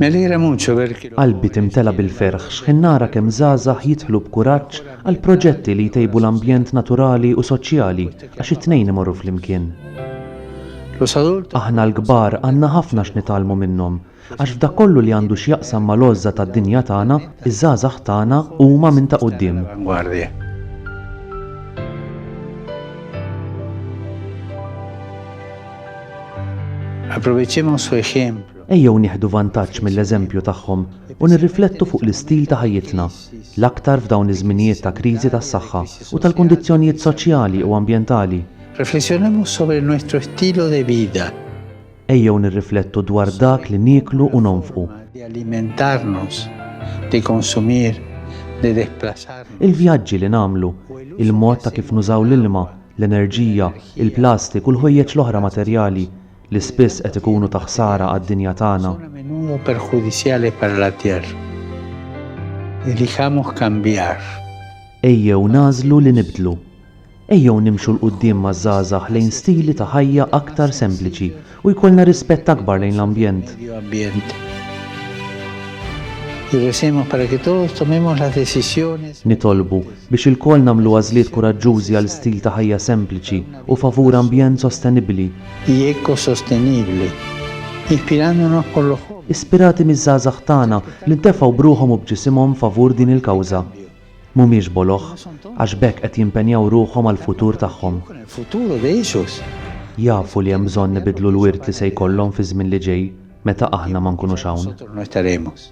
Me alegra mucho ver que Qalbi timtela bil-ferħ x'ħin nara kemm żgħażagħ jidħlu b'kuraġġ għal proġetti li jtejbu l-ambjent naturali u soċjali għax it-tnejn imorru flimkien. los adultos Aħna l-kbar għandna ħafna x'nitgħallmu minnhom għax f'dak kollu li għandu x'jaqsam mal-għożża tad-dinja tagħna, iż-żgħażagħ tagħna huma minn ta' quddiem. vanguardia. Aprovechemos su ejemplo. Ejjew nieħdu vantaġġ mill-eżempju tagħhom u nirriflettu fuq l-istil ta' ħajjitna, l-aktar f'dawn iż-żminijiet ta' kriżi tas-saħħa u tal-kundizzjonijiet soċjali u ambjentali. Reflexionemos sobre nuestro estilo de vida. Ejjew nirriflettu dwar dak li nieklu u nonfqu. De alimentarnos, de consumir, de desplazarnos. Il-vjaġġi li nagħmlu, il-mod ta' kif nużaw l-ilma, l-enerġija, il-plastik u l-ħwejjeġ l-oħra materjali li spiss qed ikunu ta' ħsara għad-dinja tagħna. Son a menudo perjudiciales para la tierra. Elijamos cambiar. Ejjew nażlu li nibdlu. Ejjew nimxu l-qudiem maż-żgħażagħ lejn stili ta' ħajja aktar sempliċi u jkollna rispett akbar lejn l-ambjent. Medio ambiente. Y recemos para que todos tomemos las decisiones Nitolbu biex il-kol nagħmlu għażliet kuraġġużi għal stil ta' ħajja sempliċi u favur ambjent sostenibbli, y ecosostenible, inspirándonos por los jóvenes. ispirati miż-żgħażagħ tagħna li ntefgħu bruħhom u bġisimhom favur din il-kawża. Mhumiex boloħ għax bekk qed jimpenjaw ruħhom għall futur tagħhom. Con el futuro de ellos. Jafu li hemm bżonn nibidlu l-wirt li se jkollhom fi żmien li ġej meta aħna ma nkunux hawn. Nosotros no estaremos.